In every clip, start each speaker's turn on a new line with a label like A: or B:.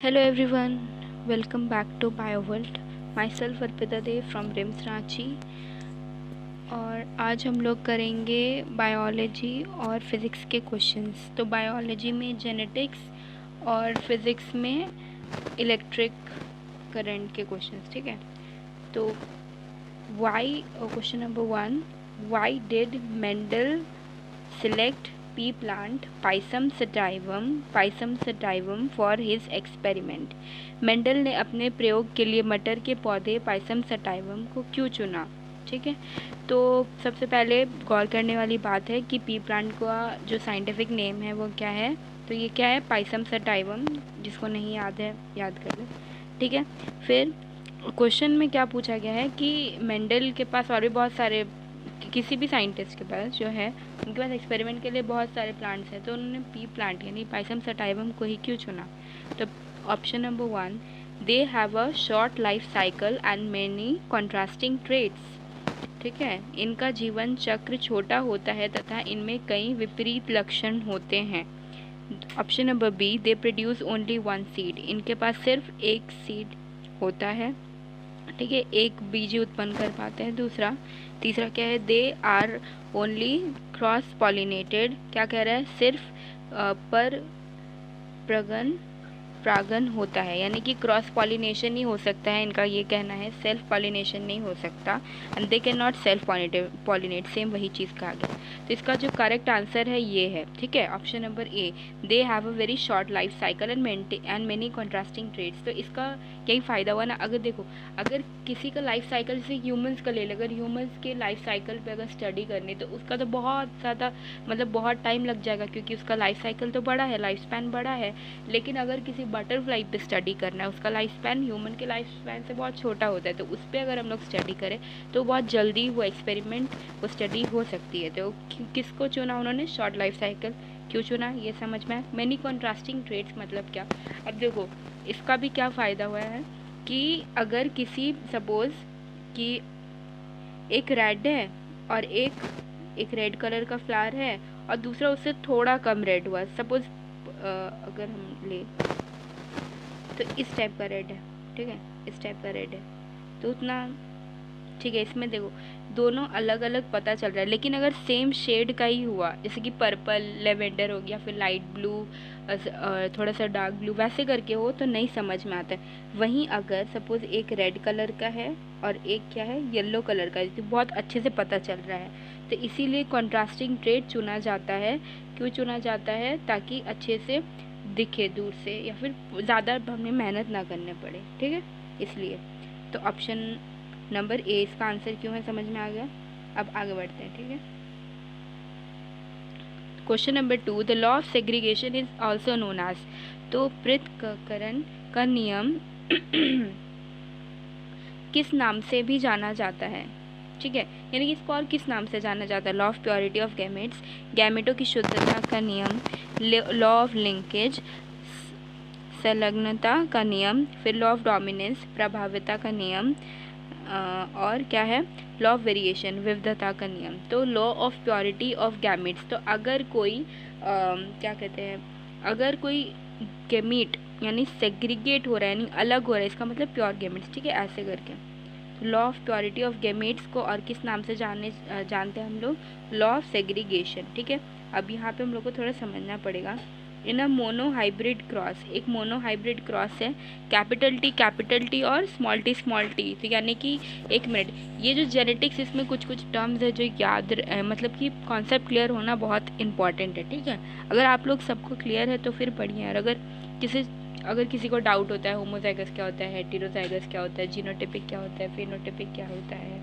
A: Hello everyone, welcome back to BioWorld. Myself Arpita Dev from RIMS Ranchi. और आज हम लोग करेंगे बायोलॉजी और फिज़िक्स के क्वेश्चंस। तो बायोलॉजी में जेनेटिक्स और फिज़िक्स में इलेक्ट्रिक करंट के क्वेश्चंस, ठीक है। तो question number 1, why did Mendel select pea plant Pisum sativum for his experiment। Mendel ने अपने प्रयोग के लिए मटर के पौधे पाइसम सटाइवम को क्यों चुना, ठीक है। तो सबसे पहले गौर करने वाली बात है कि पी प्लांट का जो साइंटिफिक नेम है वो क्या है। तो ये क्या है, पाइसम सटाइवम। जिसको नहीं याद है याद कर ले, ठीक है। फिर क्वेश्चन में क्या पूछा गया है कि मेंडल के पास और भी बहुत सारे, किसी भी साइंटिस्ट के पास जो है उनके पास एक्सपेरिमेंट के लिए बहुत सारे प्लांट्स हैं, तो उन्होंने पी प्लांट यानी पाइसम सटाइवम को ही क्यों चुना। तो option number 1, they have a short life cycle and many contrasting traits, ठीक है। इनका जीवन चक्र छोटा होता है तथा इनमें कई विपरीत लक्षण होते हैं। Option number B, they produce only one seed, इनके पास सिर्फ एक सीड होता है, ठीक है, एक बीज उत्पन्न कर पाते हैं। तीसरा क्या है, they are only cross pollinated, क्या कह रहा है, सिर्फ पर परागन होता है, यानी कि क्रॉस पॉलिनेशन ही हो सकता है इनका, ये कहना है, सेल्फ पॉलिनेशन नहीं हो सकता। And they can not self pollinate, same वही चीज़ कहा गया। तो इसका जो करेक्ट आंसर है ये है, ठीक है, option number A, they have a very short life cycle and many contrasting traits. तो इसका यही फ़ायदा हुआ ना। अगर देखो, अगर किसी का लाइफ साइकिल, जैसे ह्यूमंस का ले ले, अगर ह्यूमंस के लाइफ साइकिल पे अगर स्टडी करनी तो उसका तो बहुत ज़्यादा मतलब बहुत टाइम लग जाएगा, क्योंकि उसका लाइफ साइकिल तो बड़ा है, लाइफ स्पैन बड़ा है। लेकिन अगर किसी बटरफ्लाई पे स्टडी करना है, उसका लाइफ स्पैन ह्यूमन के लाइफ स्पैन से बहुत छोटा होता है, तो उस पर अगर हम लोग स्टडी करें तो बहुत जल्दी वो एक्सपेरिमेंट, वो स्टडी हो सकती है। तो किसको चुना उन्होंने, शॉर्ट लाइफ साइकिल क्यों चुना, ये समझ में आया। मैनी कॉन्ट्रास्टिंग ट्रेट्स मतलब क्या। अब देखो, इसका भी क्या फ़ायदा हुआ है कि अगर किसी, सपोज़ कि एक रेड है और एक रेड कलर का फ्लावर है और दूसरा उससे थोड़ा कम रेड हुआ, सपोज़ अगर हम ले तो इस टाइप का रेड है, ठीक है, इस टाइप का रेड है, तो उतना ठीक है। इसमें देखो दोनों अलग अलग पता चल रहा है, लेकिन अगर सेम शेड का ही हुआ, जैसे कि पर्पल लेवेंडर हो गया, फिर लाइट ब्लू, थोड़ा सा डार्क ब्लू, वैसे करके हो तो नहीं समझ में आता है। वहीं अगर सपोज़ एक रेड कलर का है और एक क्या है, येलो कलर का है, तो बहुत अच्छे से पता चल रहा है। तो इसीलिए कॉन्ट्रास्टिंग ट्रेट चुना जाता है। क्यों चुना जाता है, ताकि अच्छे से दिखे दूर से, या फिर ज़्यादा हमें मेहनत ना करने पड़े, ठीक है, इसलिए। तो ऑप्शन नंबर ए इसका आंसर क्यों है, समझ में आ गया। अब आगे बढ़ते हैं, ठीक है। Question number 2, the law of segregation is also known as, तो पृथक्करण का नियम किस नाम से भी जाना जाता है, ठीक है, यानी कि इसको और किस नाम से जाना जाता है। Law of purity of gametes, गैमेटों की शुद्धता का नियम, लॉ ऑफ लिंकेज, संलग्नता का नियम, फिर लॉ ऑफ डोमिनेंस, प्रभाविता का नियम, और क्या है, लॉ ऑफ वेरिएशन, विविधता का नियम। तो law of purity of gametes, तो अगर कोई क्या कहते हैं, अगर कोई गैमीट यानी सेग्रीगेट हो रहा है, यानी अलग हो रहा है, इसका मतलब प्योर गैमेट्स, ठीक है, ऐसे करके। तो law of purity of gametes को और किस नाम से जानते हैं हम लोग, लॉ ऑफ सेग्रीगेशन, ठीक है। अब यहाँ पे हम लोग को थोड़ा समझना पड़ेगा। इन अ मोनोहाइब्रिड क्रॉस, एक मोनोहाइब्रिड क्रॉस है, कैपिटल टी और स्मॉल टी, तो यानी कि एक मिनट, ये जो जेनेटिक्स, इसमें कुछ कुछ टर्म्स है जो याद मतलब कि कॉन्सेप्ट क्लियर होना बहुत इंपॉर्टेंट है, ठीक है। अगर आप लोग सबको क्लियर है तो फिर बढ़िया है। अगर किसी को डाउट होता है, होमोजाइगस क्या होता है, हेटेरोजाइगस क्या होता है, जीनोटिपिक क्या होता है, फेनोटिपिक क्या होता है,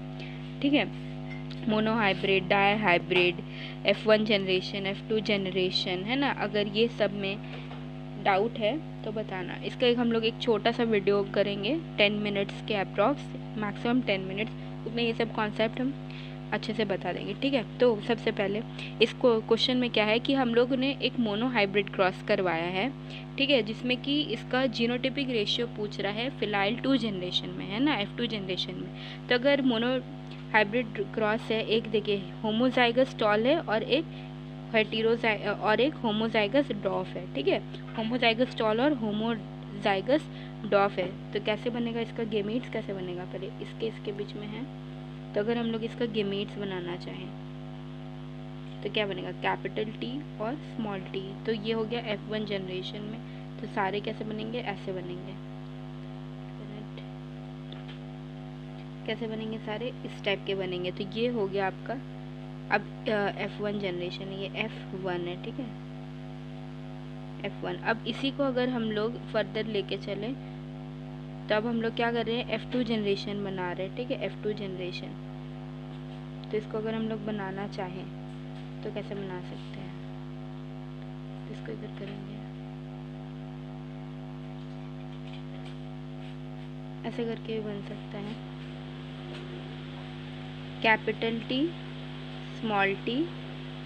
A: ठीक है, monohybrid, dihybrid, F1 generation, F2 generation, है ना, अगर ये सब में डाउट है तो बताना। इसका हम लोग एक छोटा सा वीडियो करेंगे 10 मिनट्स के अप्रॉक्स, मैक्सिमम 10 मिनट्स, उसमें ये सब कॉन्सेप्ट हम अच्छे से बता देंगे, ठीक है। तो सबसे पहले इसको क्वेश्चन में क्या है कि हम लोग ने एक मोनोहाइब्रिड क्रॉस करवाया है, ठीक है, जिसमें कि इसका जीनोटिपिक रेशियो पूछ रहा है फिलहाल 2 जनरेशन में, है ना, F2 जनरेशन में। तो अगर मोनो हाइब्रिड क्रॉस है, एक देखिए होमोजाइगस टॉल है और एक होमोजाइगस डॉफ है, ठीक है, होमोजाइगस टॉल और होमोजाइगस डॉफ है। तो कैसे बनेगा इसका गेमीट्स कैसे बनेगा, पहले इसके बीच में है। तो अगर हम लोग इसका गेमीट्स बनाना चाहें तो क्या बनेगा, कैपिटल टी और स्मॉल टी। तो ये हो गया F1 जनरेशन में। तो सारे कैसे बनेंगे, ऐसे बनेंगे। कैसे बनेंगे, सारे इस टाइप के बनेंगे। तो ये हो गया आपका अब F1 जनरेशन, ये F1 है, ठीक है, F1। अब इसी को अगर हम लोग फर्दर लेके चलें तो अब हम लोग क्या कर रहे हैं, F2 जनरेशन बना रहे हैं, ठीक है, F2 जनरेशन। तो इसको अगर हम लोग बनाना चाहें तो कैसे बना सकते हैं, तो इसको इधर करेंगे, ऐसे करके बन सकता है, capital T small T,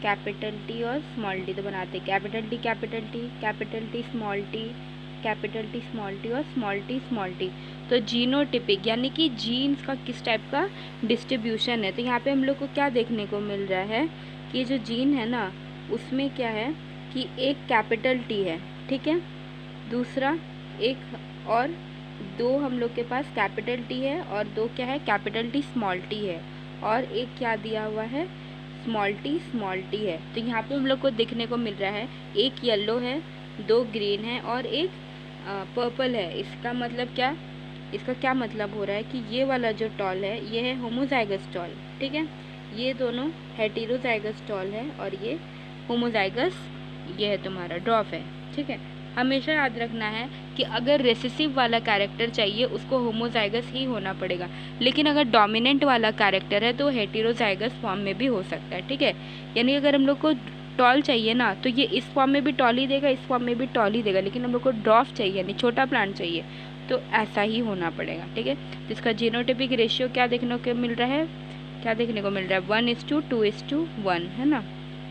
A: capital T और स्मॉल टी। तो बनाते हैं capital T capital T, capital T small T, capital T small T और स्मॉल टी स्मॉल टी। तो जीनोटिपिक यानी कि जीन्स का किस टाइप का डिस्ट्रीब्यूशन है। तो यहाँ पे हम लोग को क्या देखने को मिल रहा है कि जो जीन है ना उसमें क्या है कि एक कैपिटल टी है, ठीक है, दूसरा एक और दो हम लोग के पास कैपिटल टी है और दो क्या है, कैपिटल टी स्मॉल टी है, और एक क्या दिया हुआ है, स्मॉल टी है। तो यहाँ पे हम लोग को देखने को मिल रहा है एक येलो है, दो ग्रीन है और एक पर्पल है। इसका मतलब क्या, इसका क्या मतलब हो रहा है कि ये वाला जो टॉल है ये है होमोजाइगस टॉल, ठीक है, ये दोनों हेटेरोजाइगस टॉल है और ये होमोजाइगस ये है तुम्हारा ड्रॉफ है, ठीक है। हमेशा याद रखना है कि अगर रेसेसिव वाला कैरेक्टर चाहिए उसको होमोजाइगस ही होना पड़ेगा, लेकिन अगर डोमिनेंट वाला कैरेक्टर है तो हेटेरोजाइगस फॉर्म में भी हो सकता है, ठीक है। यानी अगर हम लोग को टॉल चाहिए ना तो ये इस फॉर्म में भी टॉल ही देगा, इस फॉर्म में भी टॉल ही देगा, लेकिन हम लोग को ड्रॉफ चाहिए यानी छोटा प्लांट चाहिए तो ऐसा ही होना पड़ेगा, ठीक है। तो इसका जीनोटिपिक रेशियो क्या देखने को मिल रहा है, क्या देखने को मिल रहा है, 1:2:1 है ना,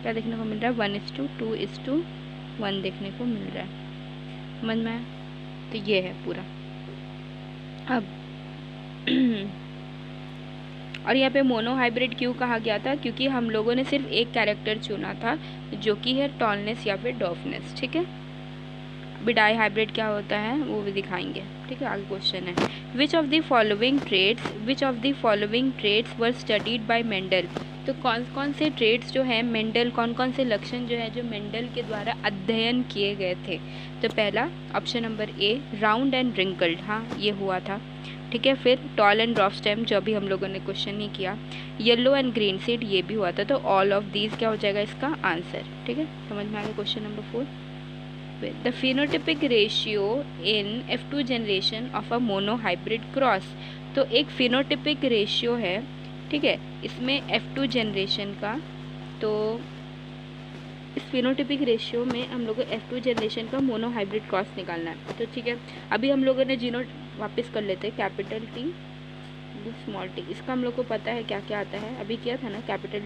A: क्या देखने को मिल रहा है, 1:2:1 देखने को मिल रहा है, समझ में आया। तो ये है पूरा। अब और यहाँ पे मोनो हाइब्रिड क्यों कहा गया था, क्योंकि हम लोगों ने सिर्फ एक कैरेक्टर चुना था जो कि है टॉलनेस या फिर डॉफनेस, ठीक है। अभी डाई हाइब्रिड क्या होता है वो भी दिखाएंगे, ठीक है। आगे क्वेश्चन है, which of the following traits were studied by Mendel. तो कौन कौन से ट्रेड्स जो है मेंडल, कौन कौन से लक्षण जो है जो मेंडल के द्वारा अध्ययन किए गए थे। तो पहला option number A, round and wrinkled, हाँ ये हुआ था, ठीक है। फिर टॉल एंड ड्रॉप स्टेम जो अभी हम लोगों ने क्वेश्चन नहीं किया, येलो एंड ग्रीन सीड ये भी हुआ था। तो ऑल ऑफ दीज क्या हो जाएगा इसका आंसर, ठीक है। समझ में आ गया। Question number 4, the phenotypic ratio in F2 generation of a mono hybrid cross. तो एक फिनोटिपिक रेशियो है, ठीक है, इसमें F2 जनरेशन का। तो इस फिनोटिपिक रेशियो में हम लोग को F2 जनरेशन का मोनो हाइब्रिड क्रॉस निकालना है। तो ठीक है, अभी हम लोगों ने जीनो वापस कर लेते हैं, कैपिटल टी स्मॉल टी, इसका हम लोग को पता है क्या क्या आता है, अभी किया था ना, कैपिटल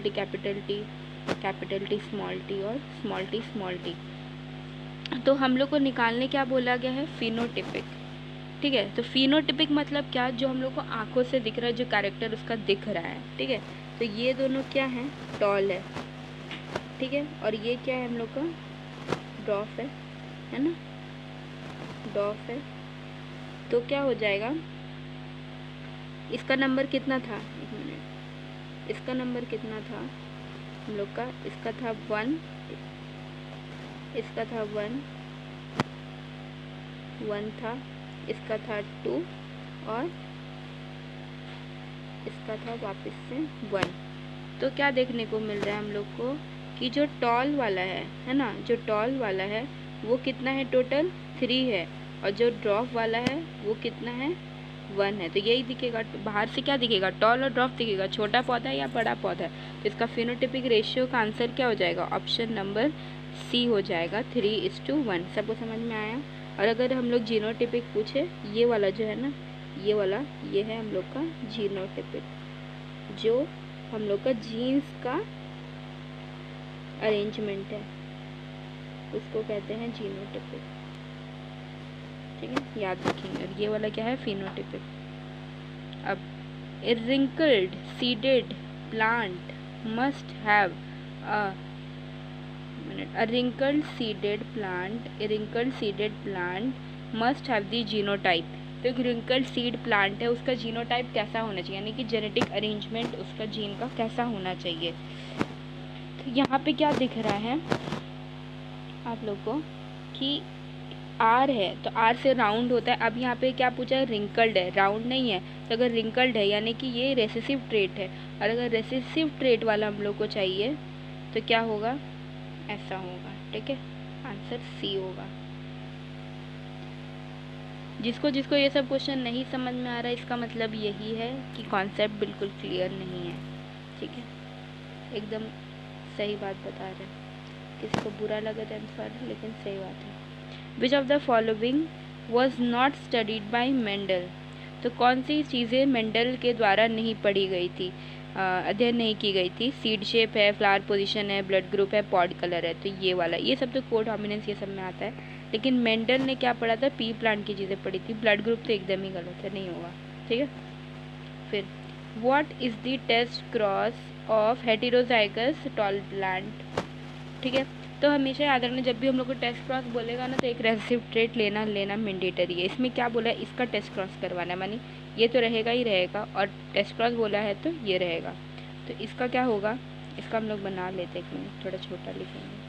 A: टी स्मॉल टी और स्मॉल टी। तो हम लोग को निकालने क्या बोला गया है, फिनोटिपिक, ठीक है। तो फिनोटिपिक मतलब क्या, जो हम लोग को आंखों से दिख रहा है, जो कैरेक्टर उसका दिख रहा है, ठीक है। तो ये दोनों क्या है, टॉल है, ठीक है, और ये क्या है हम लोग का ड्रॉफ है ना, ड्रॉफ है। तो क्या हो जाएगा, इसका नंबर कितना था, एक मिनट, इसका नंबर कितना था हम लोग का, इसका था 1, इसका था 1 था, इसका था 2 और इसका था वापस से 1। तो क्या देखने को मिल रहा है हम लोग को कि जो टॉल वाला है ना, जो टॉल वाला है वो कितना है, टोटल 3 है, और जो ड्रॉप वाला है वो कितना है, 1 है। तो यही दिखेगा, बाहर से क्या दिखेगा, टॉल और ड्रॉप दिखेगा, छोटा पौधा या बड़ा पौधा। तो इसका फिनोटिपिक रेशियो का आंसर क्या हो जाएगा, ऑप्शन नंबर सी हो जाएगा, 3:1। सबको समझ में आया। और अगर हम लोग जीनोटिपिक पूछे, ये वाला जो है ना, ये वाला, ये है हम लोग का जीनोटिपिक, जो हम लोग का जीन्स का अरेंजमेंट है, उसको कहते हैं जीनोटिपिक, ठीक है, याद रखेंगे। और ये वाला क्या है, फिनोटिपिक। अब wrinkled seeded plant must have a wrinkled seeded plant must have the genotype. तो एक रिंकल्ड सीड प्लांट है, उसका जीनोटाइप कैसा होना चाहिए, यानी कि जेनेटिक अरेंजमेंट उसका जीन का कैसा होना चाहिए। तो यहाँ पे क्या दिख रहा है आप लोग को कि आर है, तो आर से राउंड होता है। अब यहाँ पे क्या पूछा है, रिंकल्ड है, राउंड नहीं है। तो अगर रिंकल्ड है यानी कि ये रेसेसिव ट्रेट है, और अगर रेसेसिव ट्रेट वाला हम लोग को चाहिए तो क्या होगा, ऐसा होगा। ठीक है, आंसर सी होगा। जिसको जिसको ये सब क्वेश्चन नहीं समझ में आ रहा है, इसका मतलब यही है कि कॉन्सेप्ट बिल्कुल क्लियर नहीं है। ठीक है, एकदम सही बात बता रहे हैं। किसी को बुरा लगा तो सॉरी, लेकिन सही बात है। Which of the following was not studied by Mendel. तो कौन सी चीज़ें मेंडल के द्वारा नहीं पढ़ी गई थी, अध्ययन नहीं की गई थी। सीड शेप है, फ्लावर पोजीशन है, ब्लड ग्रुप है, पॉड कलर है। तो ये वाला, ये सब तो कोडॉमिनेंस ये सब में आता है। लेकिन मेंडल ने क्या पढ़ा था, पी प्लांट की चीज़ें पढ़ी थी। ब्लड ग्रुप तो एकदम ही गलत है, नहीं होगा। ठीक है, फिर what is the test cross of heterozygous tall plant. ठीक है, तो हमेशा याद रखना, जब भी हम लोग को टेस्ट क्रॉस बोलेगा ना, तो एक रेसेसिव ट्रेट लेना मैंडेटरी है। इसमें क्या बोला है, इसका टेस्ट क्रॉस करवाना है, मानी ये तो रहेगा ही रहेगा, और टेस्ट क्रॉस बोला है तो ये रहेगा। तो इसका क्या होगा, इसका हम लोग बना लेते हैं, एक मिनट थोड़ा छोटा लिखेंगे।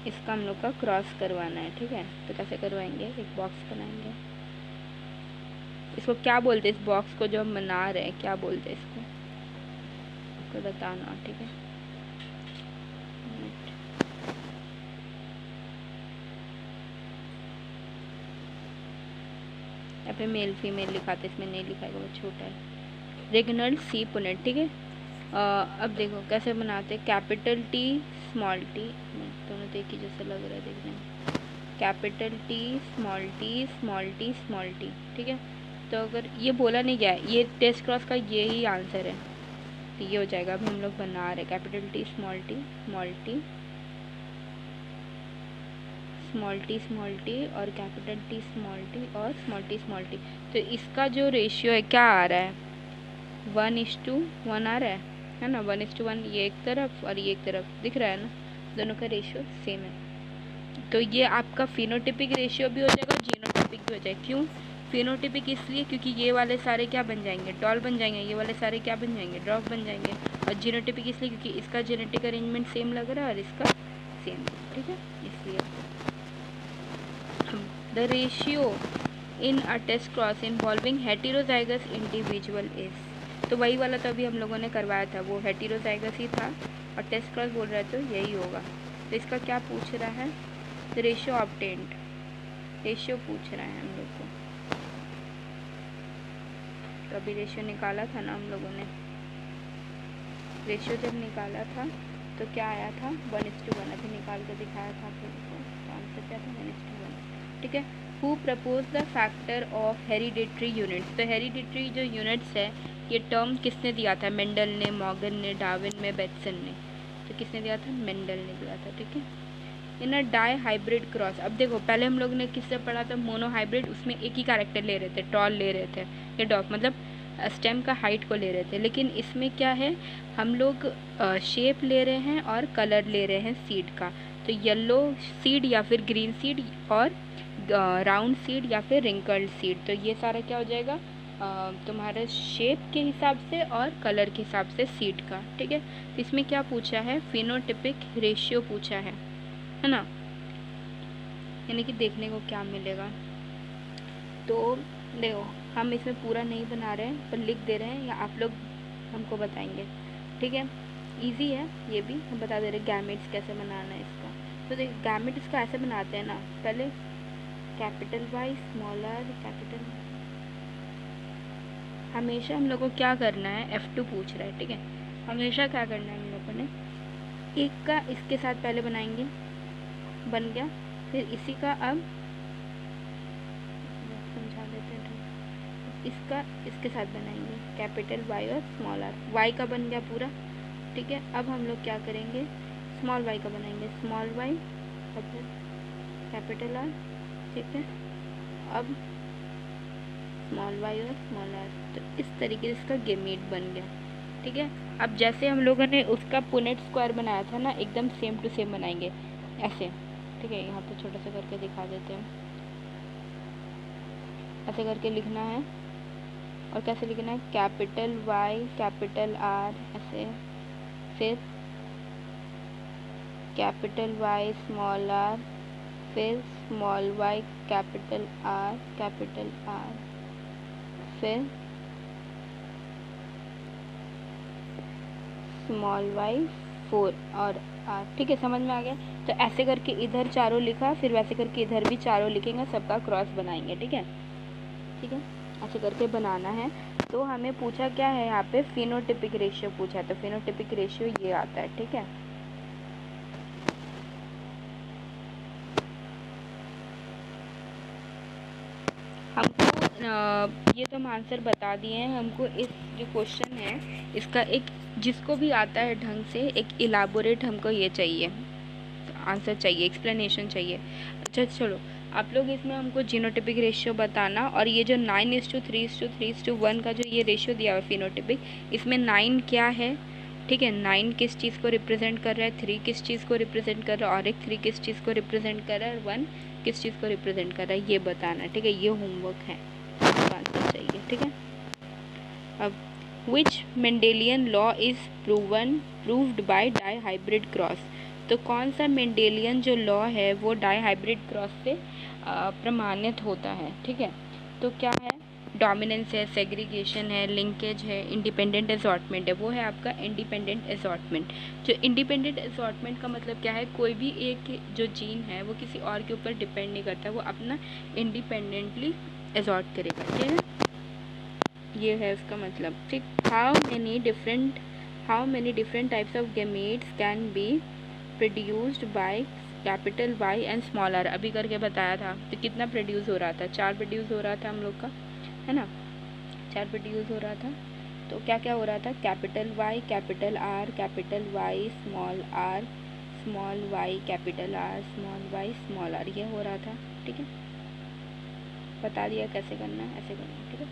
A: इसका हम लोग का क्रॉस करवाना है। ठीक है, तो कैसे करवाएंगे, एक बॉक्स बनाएंगे। इसको क्या बोलते हैं, इस बॉक्स को जो हम बना रहे हैं क्या बोलते हैं इसको बताना। ठीक है, यहाँ पे मेल फीमेल लिखा था, इसमें नहीं लिखा है, बहुत छोटा है। रेगनल्ड सी पुनेट। ठीक है, अब देखो कैसे बनाते हैं। कैपिटल टी स्मॉल टी, दोनों तो एक ही जैसा लग रहा है देखने में। Capital T small T small T small T. ठीक है, तो अगर ये बोला नहीं गया है, ये टेस्ट क्रॉस का ये ही आंसर है, तो ये हो जाएगा। अब हम लोग बना रहे capital T small T small T small T और कैपिटल टी स्मॉल टी और स्मॉल टी। तो इसका जो रेशियो है क्या आ रहा है, 1:1 आ रहा है ना। 1:1 ये एक तरफ और ये एक तरफ दिख रहा है ना, दोनों का रेशियो सेम है। तो ये आपका फिनोटिपिक रेशियो भी हो जाएगा, जीनोटिपिक भी हो जाएगा। क्यों फिनोटिपिक, इसलिए क्योंकि ये वाले सारे क्या बन जाएंगे, टॉल बन जाएंगे, ये वाले सारे क्या बन जाएंगे, ड्रॉप बन जाएंगे। और जीनोटिपिक इसलिए क्योंकि इसका जेनेटिक अरेंजमेंट सेम लग रहा है और इसका सेम। ठीक है, इसलिए the ratio in a test cross involving heterozygous individual is, तो वही वाला तो अभी हम लोगों ने करवाया था, वो हेटेरोजाइगस ही था, और टेस्ट क्रॉस बोल रहा है तो यही होगा। तो इसका क्या पूछ रहा है, द रेशियो ऑब्टेन्ड, रेशियो पूछ रहा है हम लोग को। तो अभी रेशियो निकाला था ना हम लोगों ने, रेशियो जब निकाला था तो क्या आया था, 1:1। अभी निकाल के दिखाया था आपको, तो आंसर क्या था, 1:1। ठीक है, who propose the factor of hereditary units. तो हेरिडिटरी जो यूनिट्स है, ये टर्म किसने दिया था, मेंडल ने, मॉर्गन ने, डार्विन में, बेटसन ने। तो किसने दिया था, मेंडल ने दिया था। ठीक है, इन अ डाई हाइब्रिड क्रॉस। अब देखो पहले हम लोग ने किससे पढ़ा था, मोनो हाइब्रिड, उसमें एक ही कैरेक्टर ले रहे थे, टॉल ले रहे थे, ये डॉग मतलब स्टेम का हाइट को ले रहे थे। लेकिन इसमें क्या है, हम लोग शेप ले रहे हैं और कलर ले रहे हैं सीड का। तो येलो सीड या फिर ग्रीन सीड, और राउंड सीड या फिर रिंकल्ड सीड। तो ये सारा क्या हो जाएगा, तुम्हारे शेप के हिसाब से और कलर के हिसाब से सीड का। ठीक है, तो इसमें क्या पूछा है, फिनोटिपिक रेशियो पूछा है ना, यानी कि देखने को क्या मिलेगा। तो देखो हम इसमें पूरा नहीं बना रहे हैं, पर लिख दे रहे हैं, या आप लोग हमको बताएंगे। ठीक है, इजी है ये भी, हम बता दे रहे हैं गैमेट्स कैसे बनाना है इसका। तो देखो गैमेट इसका ऐसे बनाते हैं ना, पहले capital Y small R capital. हमेशा हम लोग को क्या करना है, F2 पूछ रहा है। ठीक है, हमेशा क्या करना है हम लोगों ने, एक का इसके साथ पहले बनाएंगे, बन गया, फिर इसी का अब समझा देते हैं, इसका इसके साथ बनाएंगे, कैपिटल वाई और स्मॉल आर। वाई का बन गया पूरा। ठीक है, अब हम लोग क्या करेंगे, स्मॉल वाई का बनाएंगे, स्मॉल वाई कैपिटल आर। ठीक है, अब स्मॉल वाई और स्मॉल आर। तो इस तरीके से इसका गेमीट बन गया। ठीक है, अब जैसे हम लोगों ने उसका पुनेट स्क्वायर बनाया था ना, एकदम सेम टू सेम बनाएंगे ऐसे। ठीक है। यहाँ पे छोटा सा करके दिखा देते हैं। ऐसे करके लिखना है। और कैसे लिखना है? कैपिटल वाई कैपिटल आर ऐसे, फिर कैपिटल वाई स्मॉल आर, फिर स्मॉल वाई कैपिटल आर, फिर स्मॉल वाई 4 और आर। ठीक है, समझ में आ गया। तो ऐसे करके इधर चारों लिखा, फिर वैसे करके इधर भी चारों लिखेंगे, सबका क्रॉस बनाएंगे। ठीक है, ठीक है, ऐसे करके बनाना है। तो हमें पूछा क्या है यहाँ पे? फिनोटिपिक रेशियो पूछा है। तो फिनोटिपिक रेशियो ये आता है। ठीक है, हमको ये तो हम आंसर बता दिए हैं। हमको इस जो क्वेश्चन है इसका एक, जिसको भी आता है ढंग से, एक इलाबोरेट हमको ये चाहिए, आंसर चाहिए, एक्सप्लेनेशन चाहिए। अच्छा चलो, आप लोग इसमें हमको जीनोटिपिक रेशियो बताना। और ये जो 9:3:3:1 का जो ये रेशियो दिया हुआ है फिनोटिपिक, इसमें 9 क्या है? ठीक है, 9 किस चीज़ को रिप्रेजेंट कर रहा है, 3 किस चीज़ को रिप्रेजेंट कर रहा है, और एक 3 किस चीज़ को रिप्रेजेंट कर रहा है, और 1 किस चीज़ को रिप्रेजेंट कर रहा है, ये बताना। ठीक है, ये होमवर्क है, आंसर चाहिए। ठीक है, अब which Mendelian law is proved by dihybrid cross? तो कौन सा मेंडेलियन जो लॉ है वो डाई हाइब्रिड क्रॉस से प्रमाणित होता है? ठीक है, तो क्या है? डोमिनेंस है, सेग्रीगेशन है, लिंकेज है, इंडिपेंडेंट असॉर्टमेंट है। वो है आपका इंडिपेंडेंट असॉर्टमेंट। जो इंडिपेंडेंट असॉर्टमेंट का मतलब क्या है? कोई भी एक जो जीन है वो किसी और के ऊपर डिपेंड नहीं करता, वो अपना इंडिपेंडेंटली असॉर्ट करेगा। ठीक है, ये है उसका मतलब। ठीक, how many different types of gametes can be produced by capital Y and small R? अभी करके बताया था। तो कितना प्रोड्यूस हो रहा था? 4 प्रोड्यूस हो रहा था हम लोग का, है ना? 4 प्रोड्यूस हो रहा था। तो क्या क्या हो रहा था? Capital Y capital R, capital Y small R, small Y capital R, small Y small R, ये हो रहा था। ठीक है, बता दिया कैसे करना है, ऐसे करना है। ठीक है,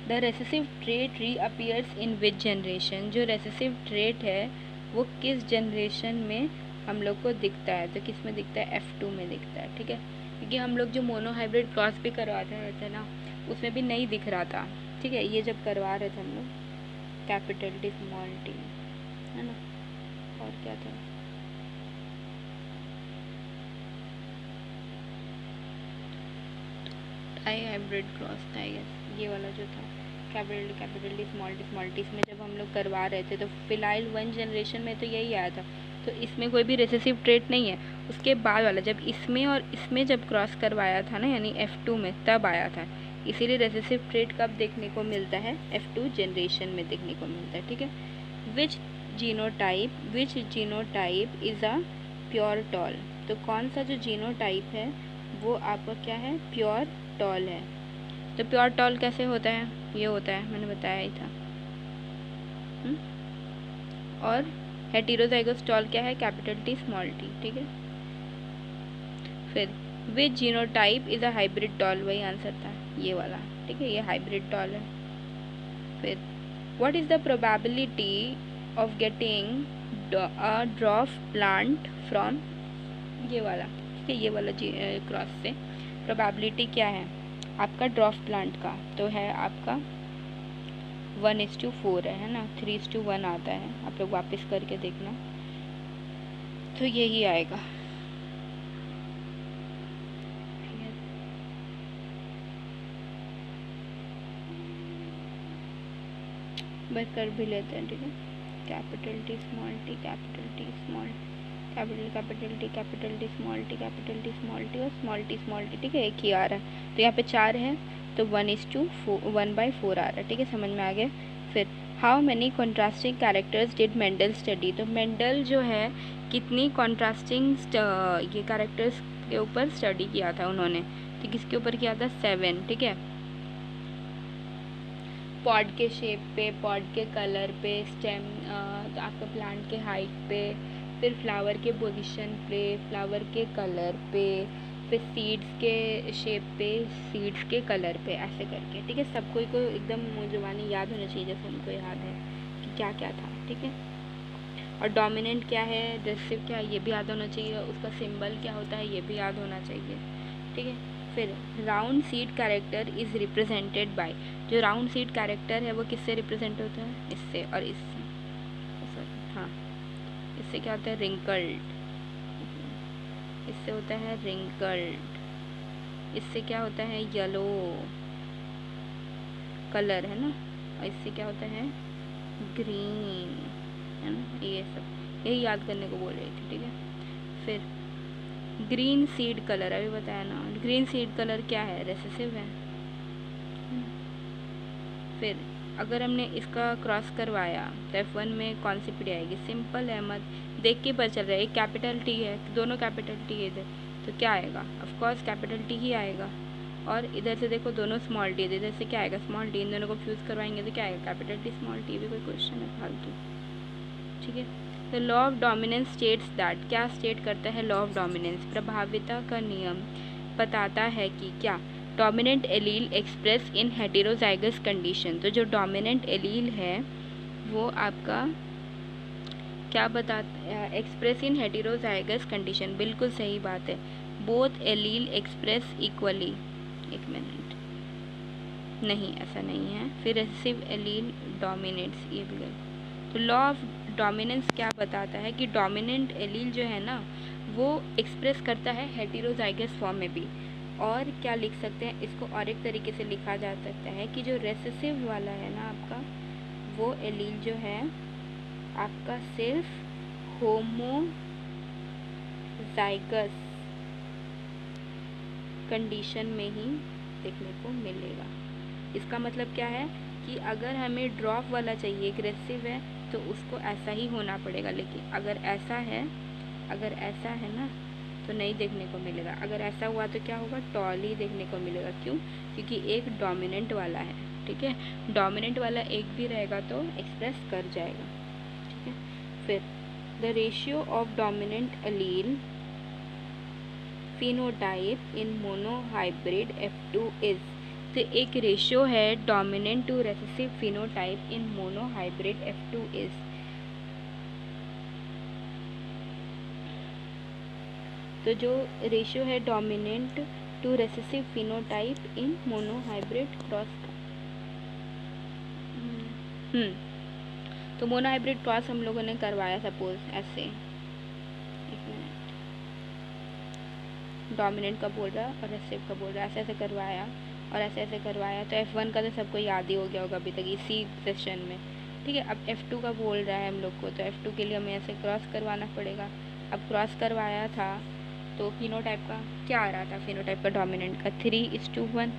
A: the recessive trait reappears in which generation? जो रेसेसिव ट्रेट है वो किस जनरेशन में हम लोग को दिखता है? तो किस में दिखता है? F2 में दिखता है। ठीक है, क्योंकि हम लोग जो मोनोहाइब्रिड क्रॉस भी करवाते रहे थे ना, उसमें भी नहीं दिख रहा था। ठीक है, ये जब करवा रहे थे हम लोग, कैपिटल टी स्मॉल टी, है ना, और क्या था? डाई हाइब्रिड क्रॉस था, ये वाला जो था कैपिटल टी स्मॉल टी, इसमें जब हम लोग करवा रहे थे तो फिलहाल 1 जनरेशन में तो यही आया था। तो इसमें कोई भी रेसेसिव ट्रेट नहीं है। उसके बाद वाला जब इसमें और इसमें जब क्रॉस करवाया था ना, यानी F2 में, तब आया था। इसीलिए रेसेसिव ट्रेट कब देखने को मिलता है? F2 जनरेशन में देखने को मिलता है। ठीक है, which genotype is a pure tall? तो कौन सा जो जीनोटाइप है वो आपका क्या है? प्योर टॉल है। तो प्योर टॉल कैसे होता है? ये होता है, मैंने बताया ही था। और हेटेरोजाइगस टॉल क्या है? Capital T small T. ठीक है, फिर which genotype is a hybrid tall? वही आंसर था, ये वाला। ठीक है, ये हाइब्रिड टॉल है। फिर what is the probability of getting a dwarf plant from? ये वाला। ठीक है, ये वाला क्रॉस से प्रोबेबिलिटी क्या है आपका ड्वार्फ प्लांट का? तो है आपका 1:4 है ना, 3:1 आता है। आप लोग वापस करके देखना, तो यही आएगा। बस कर भी लेते हैं। ठीक है, capital T small T, capital T small, capital T small T, capital T small T और स्मॉल टी। ठीक है, एक ही आ रहा है। तो यहाँ पे 4 है, तो 1:4 आ रहा है। ठीक है, समझ में आ गया। फिर how many contrasting characters did Mendel study? तो मेंडल जो है कितनी कॉन्ट्रास्टिंग ये कैरेक्टर्स के ऊपर स्टडी किया था उन्होंने? तो किसके ऊपर किया था? 7। ठीक है, पॉड के शेप पे, पॉड के कलर पे, स्टेम आपका प्लांट के हाइट पे, फिर फ्लावर के पोजीशन पे, फ्लावर के कलर पे, फिर सीड्स के शेप पे, सीड्स के कलर पे, ऐसे करके। ठीक है, सबको को एकदम जुबानी याद होना चाहिए, जैसे उनको याद है कि क्या क्या था। ठीक है, और डोमिनेंट क्या है, रिसेसिव क्या है, ये भी याद होना चाहिए, उसका सिंबल क्या होता है ये भी याद होना चाहिए, ठीक है। फिर round seed character is represented by, जो राउंड सीड कैरेक्टर है वो किससे रिप्रेजेंट होता है, इससे और इससे, हाँ इससे क्या होता है, रिंकल्ड, इससे होता है रिंकल्ड, इससे क्या होता है, येलो कलर है ना, और इससे क्या होता है, ग्रीन है ना, ये सब यही याद करने को बोल रही थी, ठीक है। फिर ग्रीन सीड कलर अभी बताया ना, ग्रीन सीड कलर क्या है, रेसेसिव है। फिर अगर हमने इसका क्रॉस करवाया तो F1 में कौन सी पीढ़ी आएगी, सिंपल है, मत देख के पता चल रहा है, एक कैपिटल टी है, दोनों कैपिटल टी है इधर, तो क्या आएगा, ऑफ कोर्स कैपिटल टी ही आएगा। और इधर से देखो दोनों स्मॉल टी है, इधर से क्या आएगा, स्मॉल टी, इन दोनों को फ्यूज़ करवाएंगे तो क्या आएगा, कैपिटल टी स्मॉल टी, भी कोई क्वेश्चन है फालतू, ठीक है। तो law of dominance states that, क्या स्टेट करता है लॉ ऑफ डोमिनेंस, प्रभाविता का नियम बताता है कि क्या, dominant allele express in heterozygous condition, तो जो डोमिनेंट एलील है वो आपका क्या बताता, एक्सप्रेस इन हेटेरोजाइगस कंडीशन, बिल्कुल सही बात है, बोथ एलील एक्सप्रेस इक्वली, एक मिनट, नहीं ऐसा नहीं है, फिर रेसेसिव एलील डोमिनेट्स, ये भी गलत। तो लॉ ऑफ डोमिनेंस क्या बताता है कि डोमिनेंट एलील जो है ना वो एक्सप्रेस करता है हेटेरोजाइगस फॉर्म में भी, और क्या लिख सकते हैं इसको, और एक तरीके से लिखा जा सकता है कि जो रेसेसिव वाला है ना आपका, वो एलील जो है आपका सिर्फ होमोजाइगस कंडीशन में ही देखने को मिलेगा। इसका मतलब क्या है कि अगर हमें ड्रॉप वाला चाहिए, एग्रेसिव है, तो उसको ऐसा ही होना पड़ेगा, लेकिन अगर ऐसा है ना तो नहीं देखने को मिलेगा, अगर ऐसा हुआ तो क्या होगा, टॉल ही देखने को मिलेगा, क्यों, क्योंकि एक डोमिनेंट वाला है, ठीक है, डोमिनेंट वाला एक भी रहेगा तो एक्सप्रेस कर जाएगा, ठीक है। फिर the ratio of dominant allele phenotype in monohybrid F2 is, तो एक रेशियो है dominant to recessive phenotype in monohybrid F2 is, तो जो रेशियो है dominant to recessive phenotype in monohybrid cross, तो मोनोहाइब्रिड क्रॉस हम लोगों ने करवाया, सपोज ऐसे, एक मिनट, डोमिनेंट का बोल रहा और रेसेसिव का बोल रहा, ऐसे ऐसे करवाया और ऐसे ऐसे करवाया, तो F1 का तो सबको याद ही हो गया होगा अभी तक इसी सेशन में, ठीक है। अब F2 का बोल रहा है हम लोग को, तो F2 के लिए हमें ऐसे क्रॉस करवाना पड़ेगा। अब क्रॉस करवाया था तो फिनोटाइप का क्या आ रहा था, फिनोटाइप का डोमिनेंट का 3:1,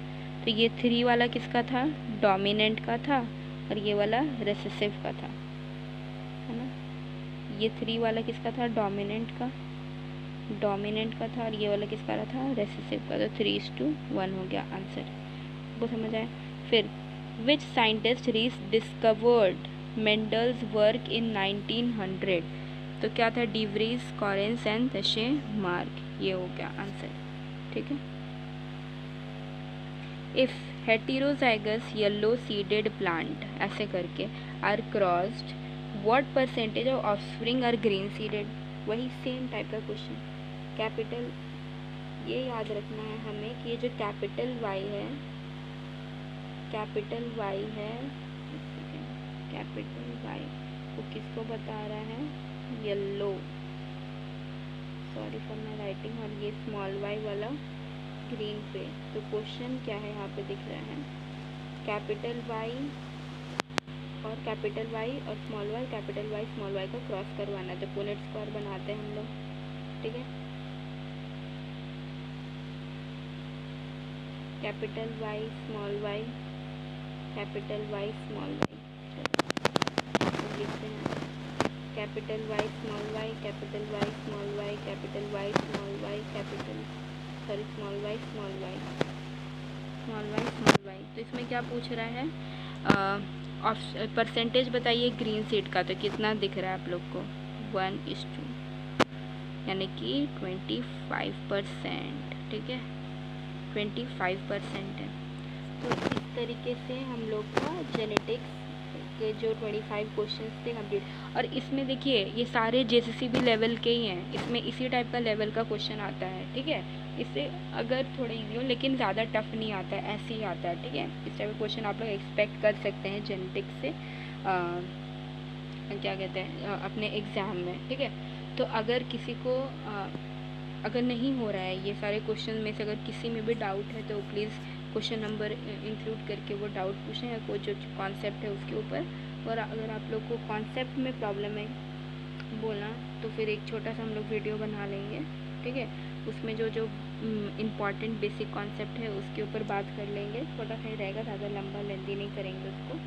A: तो ये 3 वाला किसका था, डोमिनेंट का था, और ये वाला रेसेसिव का था, है ना, ये 3 वाला किसका था, डोमिनेंट का था, और ये वाला किसका रहा था, रेसेसिव का, तो 3:1 हो गया आंसर, वो समझ आया। फिर which scientist discovered Mendel's work in 1900, तो क्या था, de Vries, Correns and Tschermak, ये हो गया आंसर, ठीक है। If heterozygous yellow seeded plant ऐसे करके are crossed, what percentage of offspring are green seeded, वही सेम टाइप का क्वेश्चन, कैपिटल ये याद रखना है हमें कि ये जो कैपिटल Y है, कैपिटल Y वो किसको बता रहा है, yellow, sorry for my writing, और ये स्मॉल y वाला ग्रीन पे, तो क्वेश्चन क्या है यहाँ पे दिख रहा है, कैपिटल Y और कैपिटल Y और small y, capital Y small y का क्रॉस करवाना है, तो पुनेट स्क्वायर बनाते हैं हम लोग, ठीक है, capital Y small y, capital Y small y, चलो लिखते हैं, capital Y small y, capital Y small y, capital Y small y, capital small y small y, small y small y, तो इसमें क्या पूछ रहा है, परसेंटेज बताइए ग्रीन सीड का, तो कितना दिख रहा है आप लोग को, 1:2, यानी कि 25%, ठीक है, 25% है। तो इस तरीके से हम लोग का जेनेटिक्स के जो 25 क्वेश्चंस थे कंप्लीट। और इसमें देखिए ये सारे JCCB लेवल के ही हैं, इसमें इसी टाइप का लेवल का क्वेश्चन आता है, ठीक है। इससे अगर थोड़ा इजी हो लेकिन ज़्यादा टफ नहीं आता है, ऐसे ही आता है, ठीक है। इस टाइप का क्वेश्चन आप लोग एक्सपेक्ट कर सकते हैं जेनेटिक्स से क्या कहते हैं अपने एग्ज़ाम में, ठीक है। तो अगर किसी को अगर नहीं हो रहा है ये सारे क्वेश्चन में से अगर किसी में भी डाउट है तो प्लीज़ क्वेश्चन नंबर इंक्लूड करके वो डाउट पूछें या कोई जो कॉन्सेप्ट है उसके ऊपर। और अगर आप लोग को कॉन्सेप्ट में प्रॉब्लम है बोलना तो फिर एक छोटा सा हम लोग वीडियो बना लेंगे, ठीक है। उसमें जो जो इम्पॉर्टेंट बेसिक कॉन्सेप्ट है उसके ऊपर बात कर लेंगे, थोड़ा सही रहेगा, ज़्यादा लंबा लेंदी नहीं करेंगे उसको,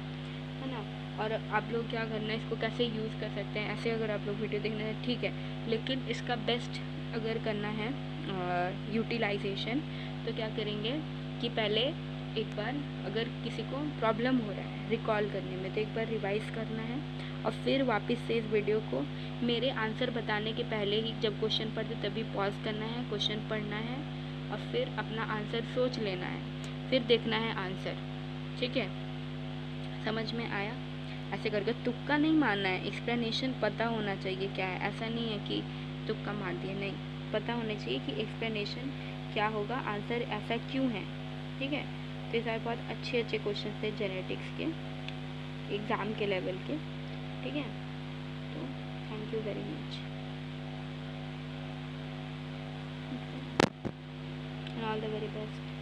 A: है ना। और आप लोग क्या करना है, इसको कैसे यूज़ कर सकते हैं ऐसे अगर आप लोग वीडियो देखना है ठीक है, लेकिन इसका बेस्ट अगर करना है यूटिलाइजेशन तो क्या करेंगे कि पहले एक बार अगर किसी को प्रॉब्लम हो रहा है रिकॉल करने में तो एक बार रिवाइज़ करना है और फिर वापस से इस वीडियो को मेरे आंसर बताने के पहले ही जब क्वेश्चन पढ़ते तभी पॉज करना है, क्वेश्चन पढ़ना है और फिर अपना आंसर सोच लेना है, फिर देखना है आंसर, ठीक है। समझ में आया? ऐसे करके तुक्का नहीं मारना है, एक्सप्लेनेशन पता होना चाहिए क्या है, ऐसा नहीं है कि तुक्का मार दिया, नहीं, पता होना चाहिए कि एक्सप्लेनेशन क्या होगा, आंसर ऐसा क्यों है, ठीक है। तो ये सारे बहुत अच्छे अच्छे क्वेश्चन थे जेनेटिक्स के एग्ज़ाम के लेवल के, ठीक है। तो thank you very much and all the very best.